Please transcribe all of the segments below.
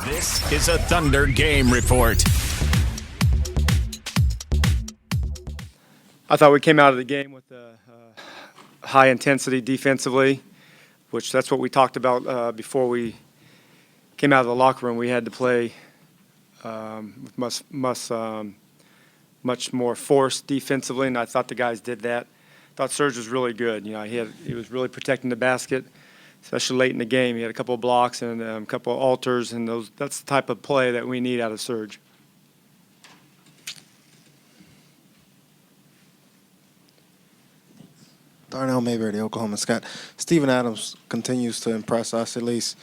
This is a Thunder Game Report. I thought we came out of the game with high intensity defensively, which that's what we talked about before we came out of the locker room. We had to play with much more force defensively, and I thought the guys did that. I thought Serge was really good. You know, he was really protecting the basket, especially late in the game. He had a couple of blocks and a couple of alters, and that's the type of play that we need out of Serge. Darnell Mayberry, the Oklahoma Scott. Steven Adams continues to impress us, at least.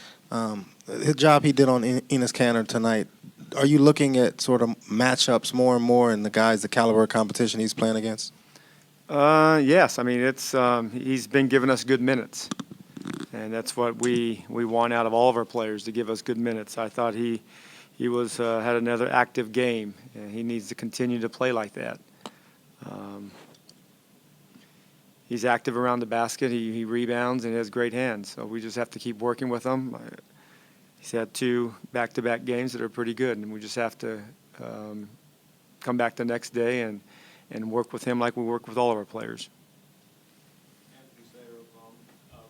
His job he did on Enes Kanter tonight. Are you looking at sort of matchups more and more in the guys, the caliber of competition he's playing against? Yes. I mean, he's been giving us good minutes, and that's what we want out of all of our players, to give us good minutes. I thought he had another active game, and he needs to continue to play like that. He's active around the basket. He rebounds and has great hands. So we just have to keep working with him. He's had 2 back-to-back games that are pretty good, and we just have to come back the next day and work with him like we work with all of our players.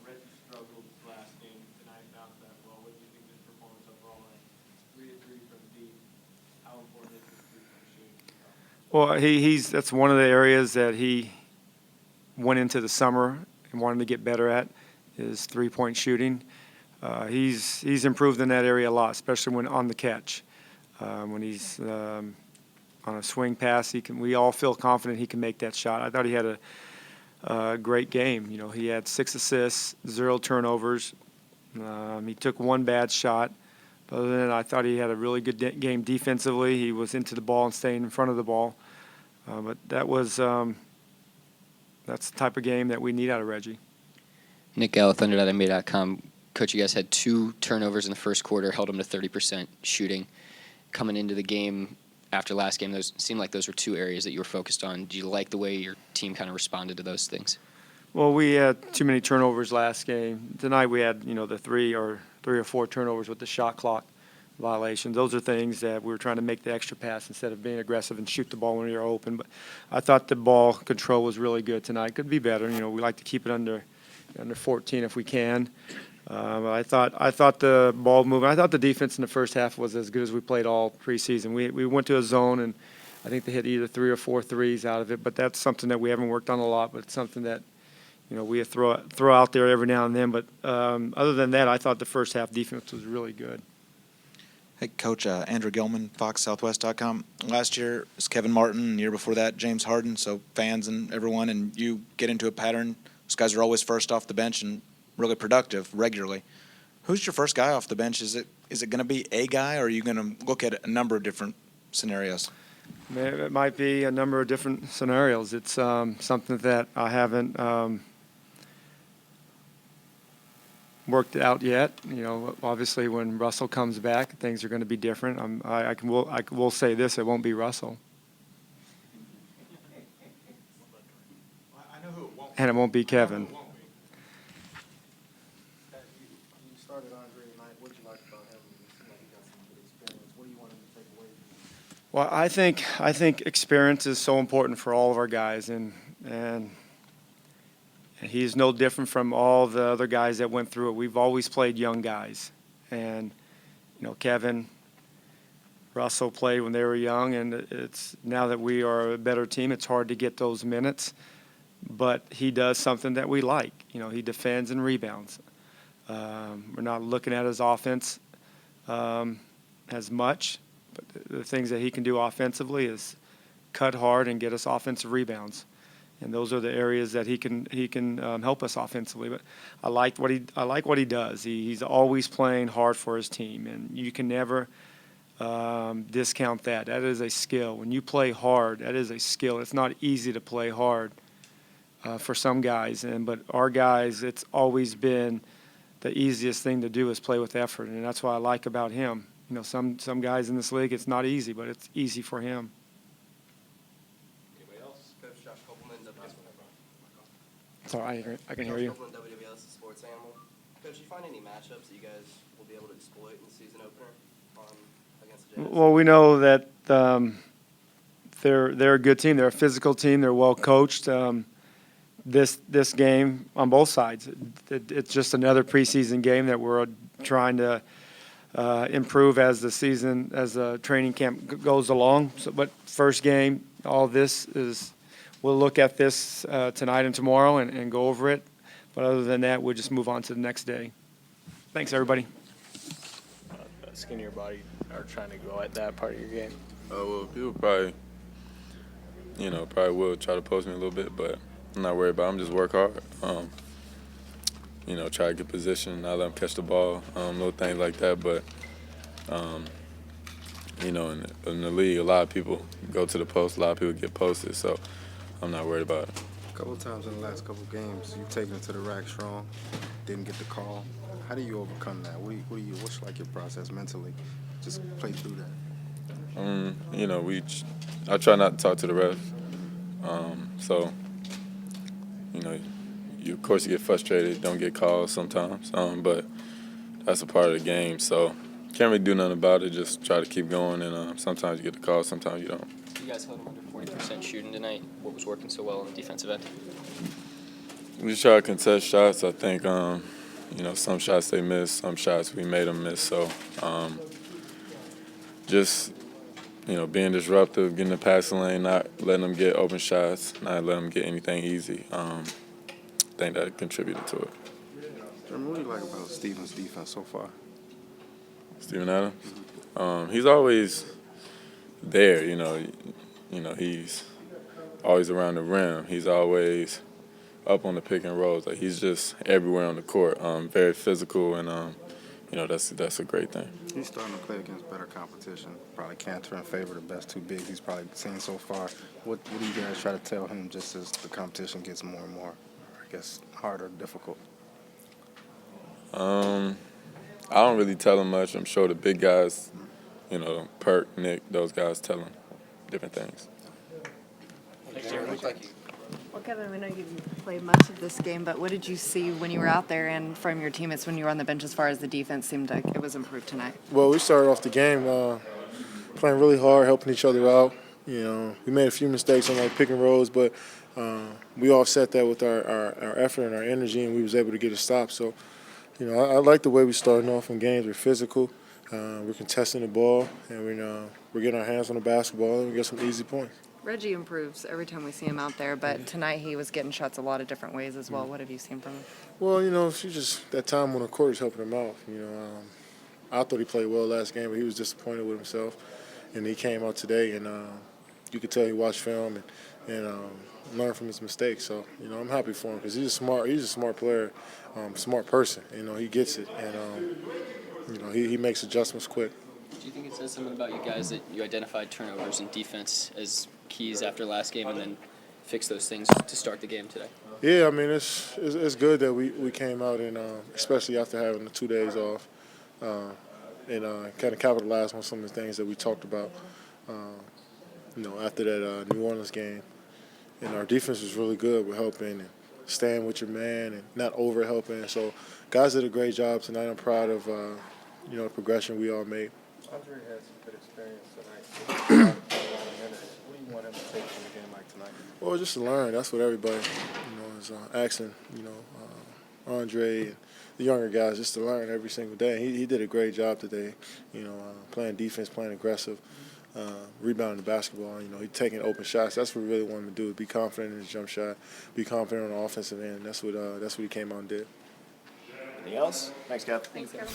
Reggie struggled last game. Tonight bounced back well. What do you think of his performance overall? 3-3 from deep. How important is this three-point shooting? Well, that's one of the areas that he went into the summer and wanted to get better at, is three-point shooting. He's improved in that area a lot, especially when on the catch. When he's on a swing pass, we all feel confident he can make that shot. I thought he had a great game. You know, he had 6 assists, 0 turnovers. He took 1 bad shot. But other than that, I thought he had a really good game defensively. He was into the ball and staying in front of the ball. But that's the type of game that we need out of Reggie. Nick Gallo, Thunder.nba.com. Coach, you guys had 2 turnovers in the first quarter, held them to 30% shooting. Coming into the game after last game, those seemed like those were 2 areas that you were focused on. Do you like the way your team kind of responded to those things? Well, we had too many turnovers last game. Tonight we had, the 3 or 4 turnovers with the shot clock violations. Those are things that we were trying to make the extra pass instead of being aggressive and shoot the ball when you're open. But I thought the ball control was really good tonight. Could be better. We like to keep it under 14 if we can. I thought the ball movement. I thought the defense in the first half was as good as we played all preseason. We went to a zone, and I think they hit either 3 or 4 threes out of it. But that's something that we haven't worked on a lot. But it's something that we throw out there every now and then. But other than that, I thought the first half defense was really good. Hey, Coach, Andrew Gilman, FoxSouthwest.com. Last year was Kevin Martin, the year before that, James Harden. So fans and everyone, and you get into a pattern. Those guys are always first off the bench and really productive regularly. Who's your first guy off the bench? Is it going to be a guy, or are you going to look at a number of different scenarios? It might be a number of different scenarios. It's something that I haven't worked out yet. Obviously when Russell comes back, things are going to be different. I will say this: it won't be Russell, I know who it won't. and it won't be Kevin. You started Andre tonight. What did you like about him? He got some good experience. What do you want him to take away from Well, I think experience is so important for all of our guys, and he's no different from all the other guys that went through it. We've always played young guys, and Kevin, Russell played when they were young, and it's now that we are a better team, it's hard to get those minutes. But he does something that we like. He defends and rebounds. We're not looking at his offense as much, but the things that he can do offensively is cut hard and get us offensive rebounds. And those are the areas that he can help us offensively. But I like what he does. He's always playing hard for his team, and you can never discount that. That is a skill. When you play hard, that is a skill. It's not easy to play hard for some guys, but our guys, it's always been the easiest thing to do is play with effort, and that's what I like about him. Some guys in this league, it's not easy, but it's easy for him. Sorry, I can hear you. WWL Sports Animal. Coach, you find any matchups that you guys will be able to exploit in the season opener on Well, we know that they're a good team. They're a physical team. They're well coached. This game on both sides, it's just another preseason game that we're trying to improve as the training camp goes along. So, but first game, all this is, we'll look at this tonight and tomorrow and go over it. But other than that, we'll just move on to the next day. Thanks, everybody. Skinnier body are trying to go at that part of your game? Well, people probably will try to post me a little bit, but I'm not worried about it. I'm just work hard. Try to get position, not let them catch the ball, little things like that. But, in the league, a lot of people go to the post, a lot of people get posted, so I'm not worried about it. A couple of times in the last couple of games, you've taken it to the rack strong, didn't get the call. How do you overcome that? What's like your process mentally? Just play through that. I try not to talk to the refs. Of course you get frustrated, don't get calls sometimes, but that's a part of the game. So can't really do nothing about it. Just try to keep going, and sometimes you get the call, sometimes you don't. You guys held them under 40% shooting tonight. What was working so well on the defensive end? We just try to contest shots. I think, some shots they missed, some shots we made them miss. So being disruptive, getting the passing lane, not letting them get open shots, not letting them get anything easy. I think that contributed to it. What do you like about Stephen's defense so far? Steven Adams, he's always there. He's always around the rim. He's always up on the pick and rolls. Like, he's just everywhere on the court. Very physical, and that's a great thing. He's starting to play against better competition. Probably Cantor in favor of the best two bigs he's probably seen so far. What do you guys try to tell him just as the competition gets more and more, I guess, harder, difficult? I don't really tell him much. I'm sure the big guys, Perk, Nick, those guys tell him different things. Well, Kevin, we know you didn't play much of this game, but what did you see when you were out there and from your teammates when you were on the bench as far as the defense seemed like it was improved tonight? Well, we started off the game playing really hard, helping each other out. We made a few mistakes on like pick and rolls, but we offset that with our effort and our energy, and we was able to get a stop. So, I like the way we starting off in games. We're physical, we're contesting the ball, and we're getting our hands on the basketball, and we get some easy points. Reggie improves every time we see him out there, but tonight he was getting shots a lot of different ways as well. What have you seen from him? Well, she just that time on the court is helping him out. I thought he played well last game, but he was disappointed with himself, and he came out today, and you could tell he watched film and learned from his mistakes. So, I'm happy for him because he's a smart player, smart person. He gets it, and he makes adjustments quick. Do you think it says something about you guys that you identified turnovers and defense as keys after last game and then fixed those things to start the game today? Yeah, I mean, it's good that we came out and especially after having the 2 days off and kind of capitalized on some of the things that we talked about, after that New Orleans game. And our defense was really good with helping and staying with your man and not over-helping. So guys did a great job tonight. I'm proud of, the progression we all made. Andre had some good experience tonight. What do you want him to take from a game like tonight? Well, just to learn. That's what everybody, is asking, Andre and the younger guys, just to learn every single day. He did a great job today, playing defense, playing aggressive, rebounding the basketball. He taking open shots. That's what we really wanted him to do, be confident in his jump shot, be confident on the offensive end. That's what he came out and did. Anything else? Thanks, Kev. Thanks, Kevin.